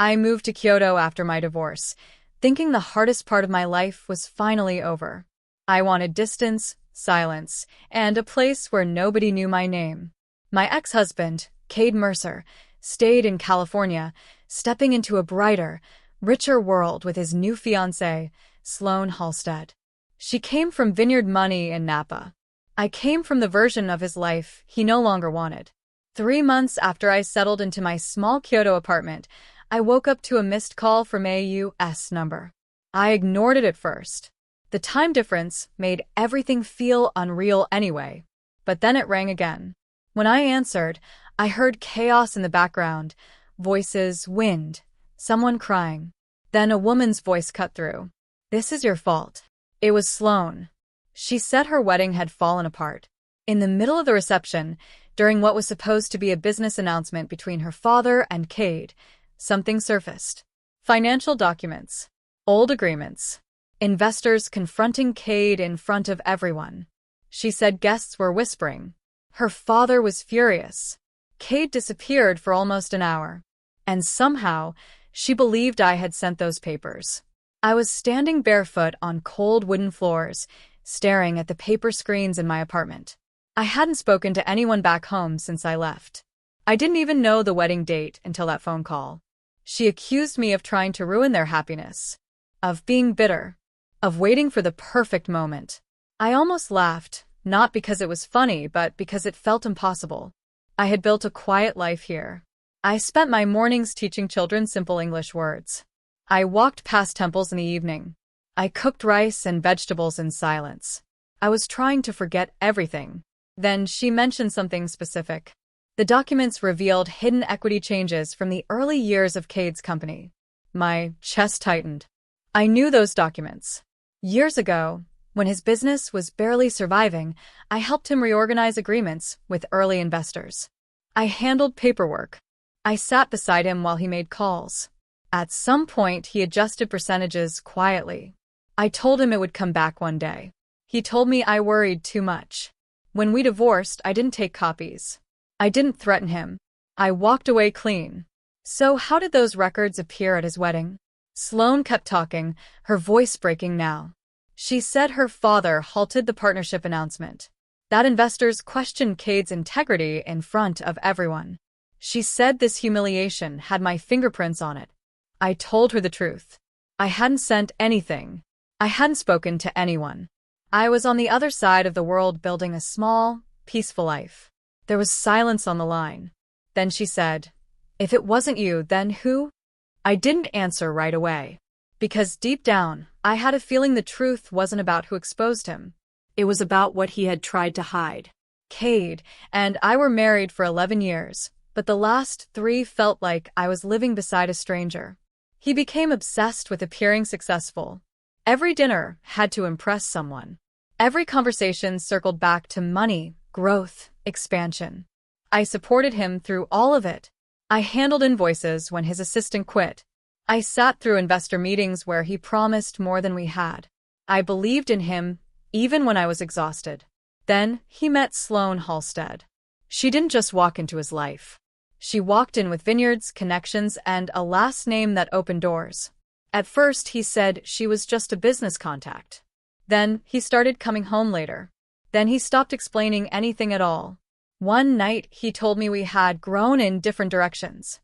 I moved to Kyoto after my divorce, thinking the hardest part of my life was finally over. I wanted distance, silence, and a place where nobody knew my name. My ex-husband, Cade Mercer, stayed in California, stepping into a brighter, richer world with his new fiancée, Sloane Halstead. She came from vineyard money in Napa. I came from the version of his life he no longer wanted. 3 months after I settled into my small Kyoto apartment, I woke up to a missed call from a US number. I ignored it at first. The time difference made everything feel unreal anyway. But then it rang again. When I answered, I heard chaos in the background, voices, wind, someone crying. Then a woman's voice cut through. "This is your fault." It was Sloane. She said her wedding had fallen apart. In the middle of the reception, during what was supposed to be a business announcement between her father and Cade, something surfaced. Financial documents, old agreements, investors confronting Cade in front of everyone. She said guests were whispering. Her father was furious. Cade disappeared for almost an hour. And somehow, she believed I had sent those papers. I was standing barefoot on cold wooden floors, staring at the paper screens in my apartment. I hadn't spoken to anyone back home since I left. I didn't even know the wedding date until that phone call. She accused me of trying to ruin their happiness, of being bitter, of waiting for the perfect moment. I almost laughed, not because it was funny, but because it felt impossible. I had built a quiet life here. I spent my mornings teaching children simple English words. I walked past temples in the evening. I cooked rice and vegetables in silence. I was trying to forget everything. Then she mentioned something specific. The documents revealed hidden equity changes from the early years of Cade's company. My chest tightened. I knew those documents. Years ago, when his business was barely surviving, I helped him reorganize agreements with early investors. I handled paperwork. I sat beside him while he made calls. At some point, he adjusted percentages quietly. I told him it would come back one day. He told me I worried too much. When we divorced, I didn't take copies. I didn't threaten him. I walked away clean. So how did those records appear at his wedding? Sloane kept talking, her voice breaking now. She said her father halted the partnership announcement. That investors questioned Cade's integrity in front of everyone. She said this humiliation had my fingerprints on it. I told her the truth. I hadn't sent anything. I hadn't spoken to anyone. I was on the other side of the world building a small, peaceful life. There was silence on the line. Then she said, "If it wasn't you, then who?" I didn't answer right away. Because deep down, I had a feeling the truth wasn't about who exposed him. It was about what he had tried to hide. Cade and I were married for 11 years, but the last 3 felt like I was living beside a stranger. He became obsessed with appearing successful. Every dinner had to impress someone. Every conversation circled back to money, growth, expansion. I supported him through all of it. I handled invoices when his assistant quit. I sat through investor meetings where he promised more than we had. I believed in him, even when I was exhausted. Then he met Sloane Halstead. She didn't just walk into his life. She walked in with vineyards, connections, and a last name that opened doors. At first, he said she was just a business contact. Then he started coming home later. Then he stopped explaining anything at all. One night, he told me we had grown in different directions.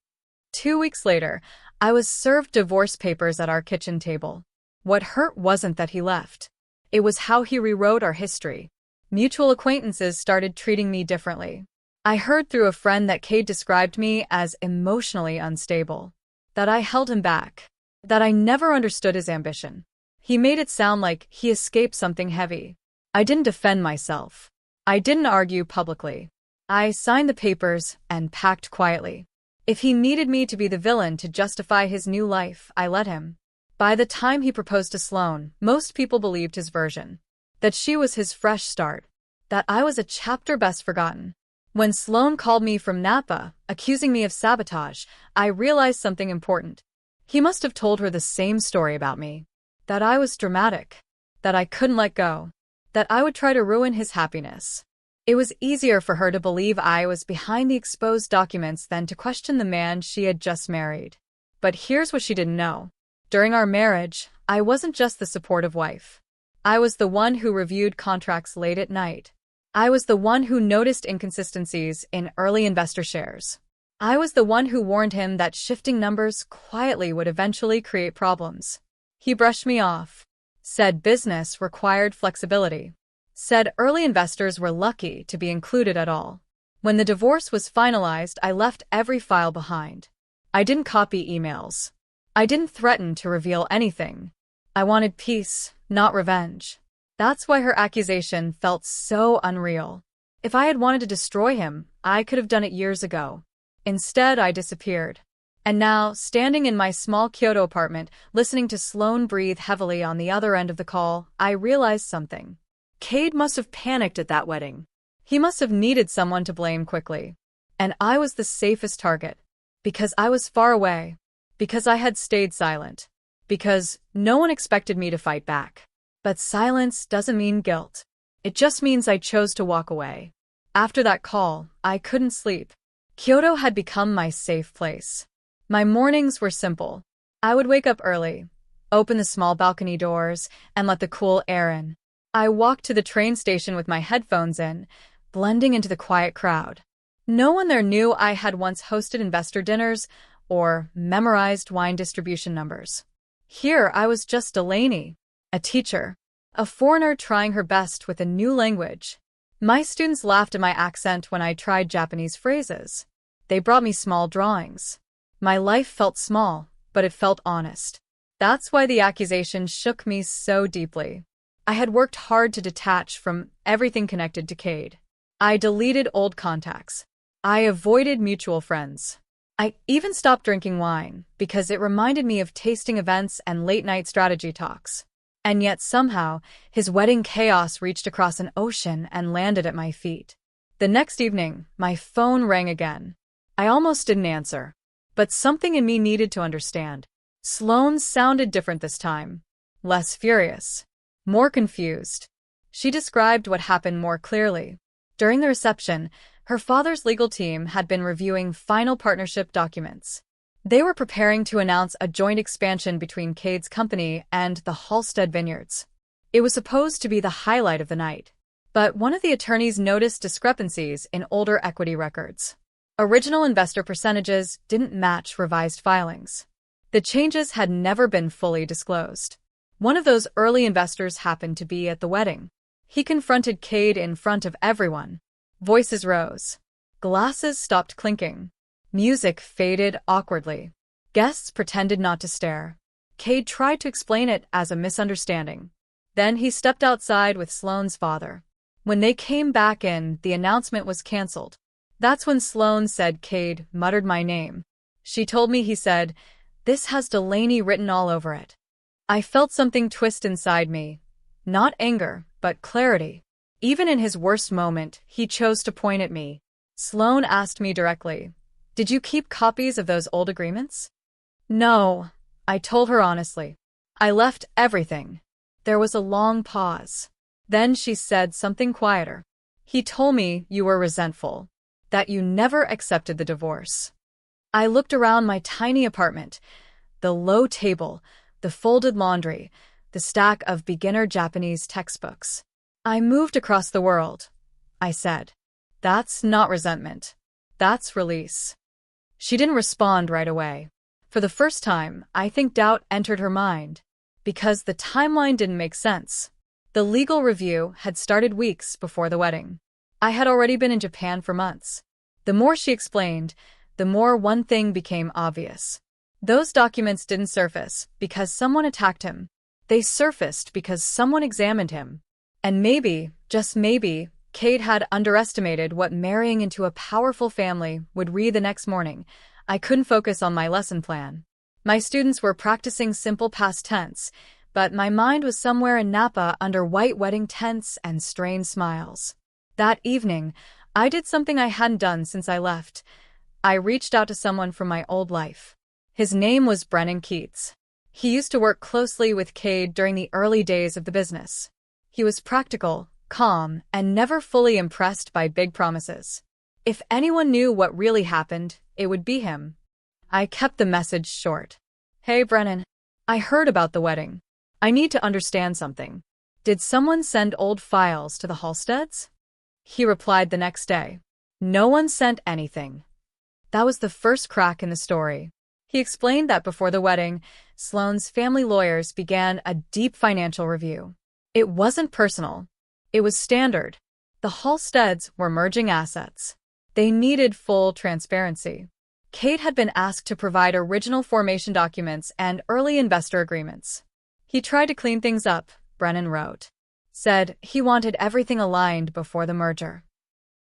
2 weeks later, I was served divorce papers at our kitchen table. What hurt wasn't that he left. It was how he rewrote our history. Mutual acquaintances started treating me differently. I heard through a friend that Cade described me as emotionally unstable. That I held him back. That I never understood his ambition. He made it sound like he escaped something heavy. I didn't defend myself. I didn't argue publicly. I signed the papers and packed quietly. If he needed me to be the villain to justify his new life, I let him. By the time he proposed to Sloane, most people believed his version. That she was his fresh start. That I was a chapter best forgotten. When Sloane called me from Napa, accusing me of sabotage, I realized something important. He must have told her the same story about me. That I was dramatic. That I couldn't let go. That I would try to ruin his happiness. It was easier for her to believe I was behind the exposed documents than to question the man she had just married. But here's what she didn't know. During our marriage, I wasn't just the supportive wife. I was the one who reviewed contracts late at night. I was the one who noticed inconsistencies in early investor shares. I was the one who warned him that shifting numbers quietly would eventually create problems. He brushed me off, said business required flexibility, said early investors were lucky to be included at all. When the divorce was finalized, I left every file behind. I didn't copy emails. I didn't threaten to reveal anything. I wanted peace, not revenge. That's why her accusation felt so unreal. If I had wanted to destroy him, I could have done it years ago. Instead, I disappeared. And now, standing in my small Kyoto apartment, listening to Sloane breathe heavily on the other end of the call, I realized something. Cade must have panicked at that wedding. He must have needed someone to blame quickly. And I was the safest target. Because I was far away. Because I had stayed silent. Because no one expected me to fight back. But silence doesn't mean guilt. It just means I chose to walk away. After that call, I couldn't sleep. Kyoto had become my safe place. My mornings were simple. I would wake up early, open the small balcony doors, and let the cool air in. I walked to the train station with my headphones in, blending into the quiet crowd. No one there knew I had once hosted investor dinners or memorized wine distribution numbers. Here I was just Delaney, a teacher, a foreigner trying her best with a new language. My students laughed at my accent when I tried Japanese phrases. They brought me small drawings. My life felt small, but it felt honest. That's why the accusation shook me so deeply. I had worked hard to detach from everything connected to Cade. I deleted old contacts. I avoided mutual friends. I even stopped drinking wine because it reminded me of tasting events and late-night strategy talks. And yet somehow, his wedding chaos reached across an ocean and landed at my feet. The next evening, my phone rang again. I almost didn't answer. But something in me needed to understand. Sloane sounded different this time. Less furious. More confused. She described what happened more clearly. During the reception, her father's legal team had been reviewing final partnership documents. They were preparing to announce a joint expansion between Cade's company and the Halstead Vineyards. It was supposed to be the highlight of the night. But one of the attorneys noticed discrepancies in older equity records. Original investor percentages didn't match revised filings. The changes had never been fully disclosed. One of those early investors happened to be at the wedding. He confronted Cade in front of everyone. Voices rose. Glasses stopped clinking. Music faded awkwardly. Guests pretended not to stare. Cade tried to explain it as a misunderstanding. Then he stepped outside with Sloane's father. When they came back in, the announcement was canceled. That's when Sloane said Cade muttered my name. She told me he said, "This has Delaney written all over it." I felt something twist inside me. Not anger, but clarity. Even in his worst moment, he chose to point at me. Sloane asked me directly, "Did you keep copies of those old agreements?" "No," I told her honestly. "I left everything." There was a long pause. Then she said something quieter. "He told me you were resentful. That you never accepted the divorce." I looked around my tiny apartment. The low table, the folded laundry, the stack of beginner Japanese textbooks. "I moved across the world," I said. "That's not resentment. That's release." She didn't respond right away. For the first time, I think doubt entered her mind. Because the timeline didn't make sense. The legal review had started weeks before the wedding. I had already been in Japan for months. The more she explained, the more one thing became obvious. Those documents didn't surface because someone attacked him. They surfaced because someone examined him. And maybe, just maybe, Cade had underestimated what marrying into a powerful family would read the next morning. I couldn't focus on my lesson plan. My students were practicing simple past tense, but my mind was somewhere in Napa under white wedding tents and strained smiles. That evening, I did something I hadn't done since I left. I reached out to someone from my old life. His name was Brennan Keats. He used to work closely with Cade during the early days of the business. He was practical, calm, and never fully impressed by big promises. If anyone knew what really happened, it would be him. I kept the message short. Hey, Brennan. I heard about the wedding. I need to understand something. Did someone send old files to the Halsteads? He replied the next day. No one sent anything. That was the first crack in the story. He explained that before the wedding, Sloane's family lawyers began a deep financial review. It wasn't personal. It was standard. The Halsteads were merging assets. They needed full transparency. Kate had been asked to provide original formation documents and early investor agreements. He tried to clean things up, Brennan wrote. Said he wanted everything aligned before the merger.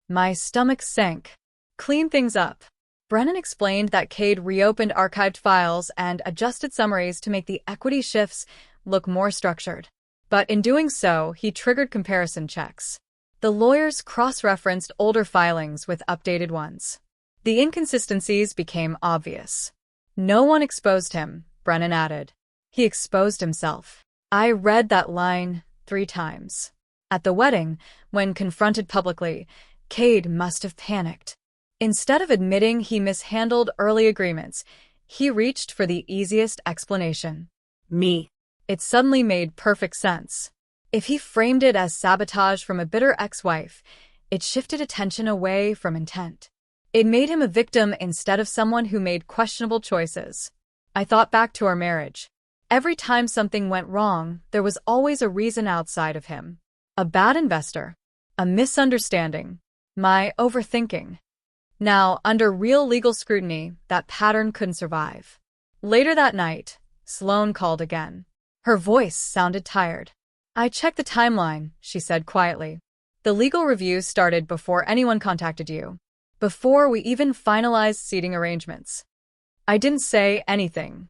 My stomach sank. Clean things up. Brennan explained that Cade reopened archived files and adjusted summaries to make the equity shifts look more structured. But in doing so, he triggered comparison checks. The lawyers cross-referenced older filings with updated ones. The inconsistencies became obvious. No one exposed him, Brennan added. He exposed himself. I read that line 3 times. At the wedding, when confronted publicly, Cade must have panicked. Instead of admitting he mishandled early agreements, he reached for the easiest explanation. Me. It suddenly made perfect sense. If he framed it as sabotage from a bitter ex-wife, it shifted attention away from intent. It made him a victim instead of someone who made questionable choices. I thought back to our marriage. Every time something went wrong, there was always a reason outside of him. A bad investor. A misunderstanding. My overthinking. Now, under real legal scrutiny, that pattern couldn't survive. Later that night, Sloane called again. Her voice sounded tired. I checked the timeline, she said quietly. The legal review started before anyone contacted you. Before we even finalized seating arrangements. I didn't say anything.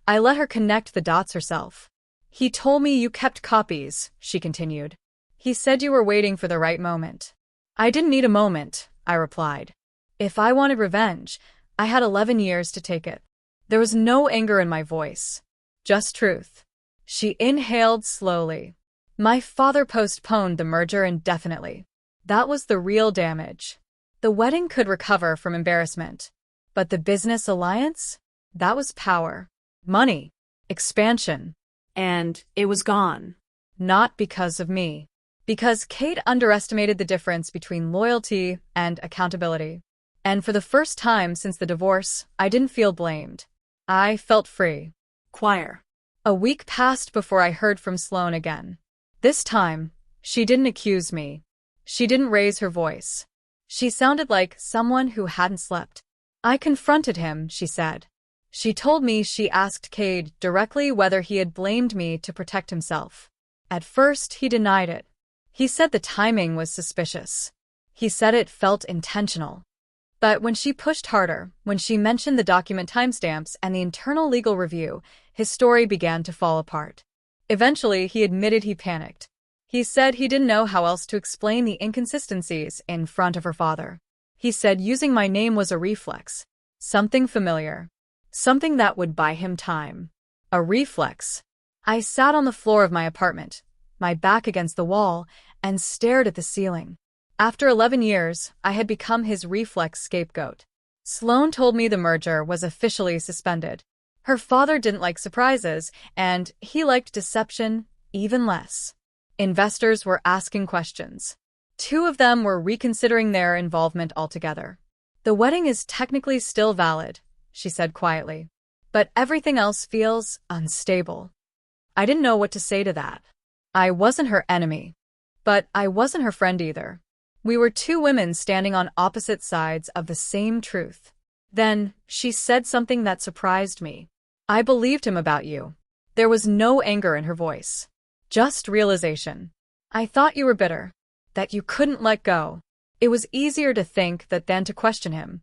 I let her connect the dots herself. He told me you kept copies, she continued. He said you were waiting for the right moment. I didn't need a moment, I replied. If I wanted revenge, I had 11 years to take it. There was no anger in my voice. Just truth. She inhaled slowly. My father postponed the merger indefinitely. That was the real damage. The wedding could recover from embarrassment. But the business alliance? That was power. Money. Expansion. And it was gone. Not because of me. Because Kate underestimated the difference between loyalty and accountability. And for the first time since the divorce, I didn't feel blamed. I felt free. Choir. A week passed before I heard from Sloane again. This time, she didn't accuse me. She didn't raise her voice. She sounded like someone who hadn't slept. I confronted him, she said. She told me she asked Cade directly whether he had blamed me to protect himself. At first, he denied it. He said the timing was suspicious. He said it felt intentional. But when she pushed harder, when she mentioned the document timestamps and the internal legal review, his story began to fall apart. Eventually, he admitted he panicked. He said he didn't know how else to explain the inconsistencies in front of her father. He said using my name was a reflex. Something familiar. Something that would buy him time. A reflex. I sat on the floor of my apartment, my back against the wall, and stared at the ceiling. After 11 years, I had become his reflex scapegoat. Sloane told me the merger was officially suspended. Her father didn't like surprises, and he liked deception even less. Investors were asking questions. 2 of them were reconsidering their involvement altogether. The wedding is technically still valid, she said quietly. But everything else feels unstable. I didn't know what to say to that. I wasn't her enemy. But I wasn't her friend either. We were 2 women standing on opposite sides of the same truth. Then, she said something that surprised me. I believed him about you. There was no anger in her voice. Just realization. I thought you were bitter. That you couldn't let go. It was easier to think that than to question him.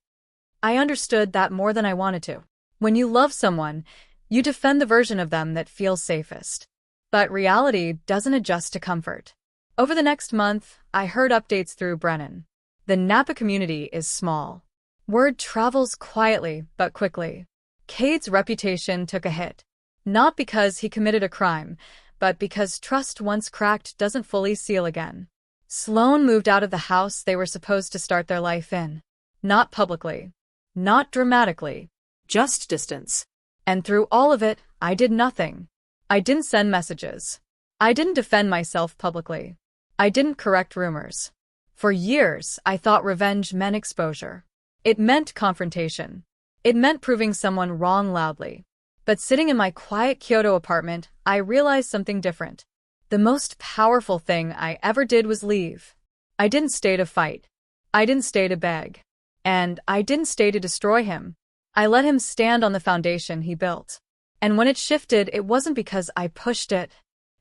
I understood that more than I wanted to. When you love someone, you defend the version of them that feels safest. But reality doesn't adjust to comfort. Over the next month, I heard updates through Brennan. The Napa community is small. Word travels quietly but quickly. Cade's reputation took a hit. Not because he committed a crime, but because trust once cracked doesn't fully seal again. Sloane moved out of the house they were supposed to start their life in. Not publicly. Not dramatically. Just distance. And through all of it, I did nothing. I didn't send messages. I didn't defend myself publicly. I didn't correct rumors. For years, I thought revenge meant exposure. It meant confrontation. It meant proving someone wrong loudly. But sitting in my quiet Kyoto apartment, I realized something different. The most powerful thing I ever did was leave. I didn't stay to fight. I didn't stay to beg. And I didn't stay to destroy him. I let him stand on the foundation he built. And when it shifted, it wasn't because I pushed it.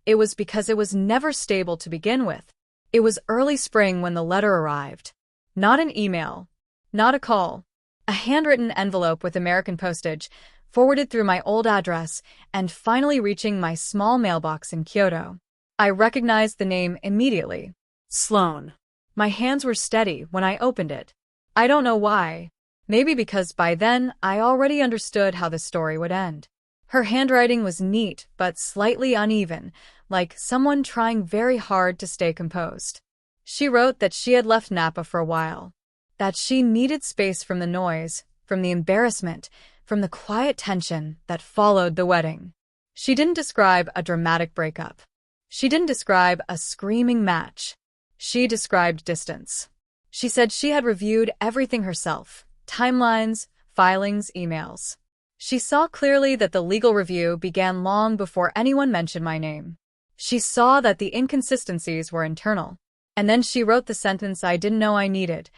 It was because it was never stable to begin with. It was early spring when the letter arrived. Not an email. Not a call. A handwritten envelope with American postage, forwarded through my old address, and finally reaching my small mailbox in Kyoto. I recognized the name immediately. Sloane. My hands were steady when I opened it. I don't know why. Maybe because by then I already understood how the story would end. Her handwriting was neat but slightly uneven, like someone trying very hard to stay composed. She wrote that she had left Napa for a while, that she needed space from the noise, from the embarrassment, from the quiet tension that followed the wedding. She didn't describe a dramatic breakup. She didn't describe a screaming match. She described distance. She said she had reviewed everything herself, timelines, filings, emails. She saw clearly that the legal review began long before anyone mentioned my name. She saw that the inconsistencies were internal. And then she wrote the sentence I didn't know I needed.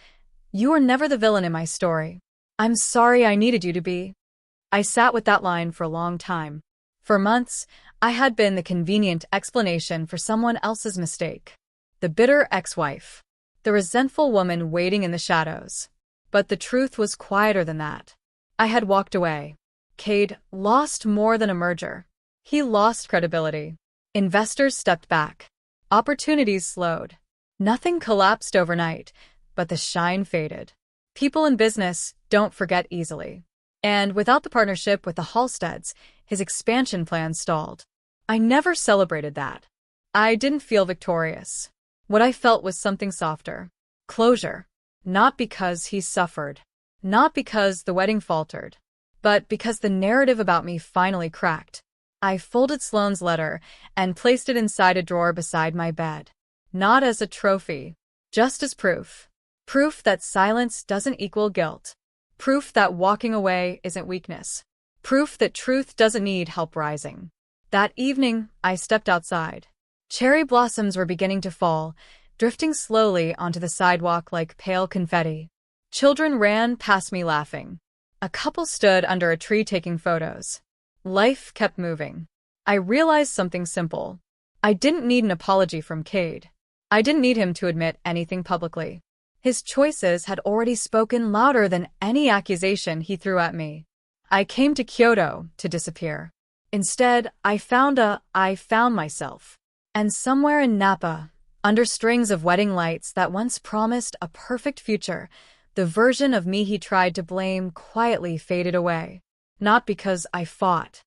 You were never the villain in my story. I'm sorry I needed you to be. I sat with that line for a long time. For months, I had been the convenient explanation for someone else's mistake. The bitter ex-wife. The resentful woman waiting in the shadows. But the truth was quieter than that. I had walked away. Cade lost more than a merger. He lost credibility. Investors stepped back. Opportunities slowed. Nothing collapsed overnight, but the shine faded. People in business don't forget easily. And without the partnership with the Halsteads, his expansion plans stalled. I never celebrated that. I didn't feel victorious. What I felt was something softer. Closure. Not because he suffered. Not because the wedding faltered. But because the narrative about me finally cracked. I folded Sloane's letter and placed it inside a drawer beside my bed. Not as a trophy, just as proof. Proof that silence doesn't equal guilt. Proof that walking away isn't weakness. Proof that truth doesn't need help rising. That evening, I stepped outside. Cherry blossoms were beginning to fall, drifting slowly onto the sidewalk like pale confetti. Children ran past me laughing. A couple stood under a tree taking photos. Life kept moving. I realized something simple. I didn't need an apology from Cade. I didn't need him to admit anything publicly. His choices had already spoken louder than any accusation he threw at me. I came to Kyoto to disappear. Instead, I found myself. And somewhere in Napa, under strings of wedding lights that once promised a perfect future, the version of me he tried to blame quietly faded away. Not because I fought.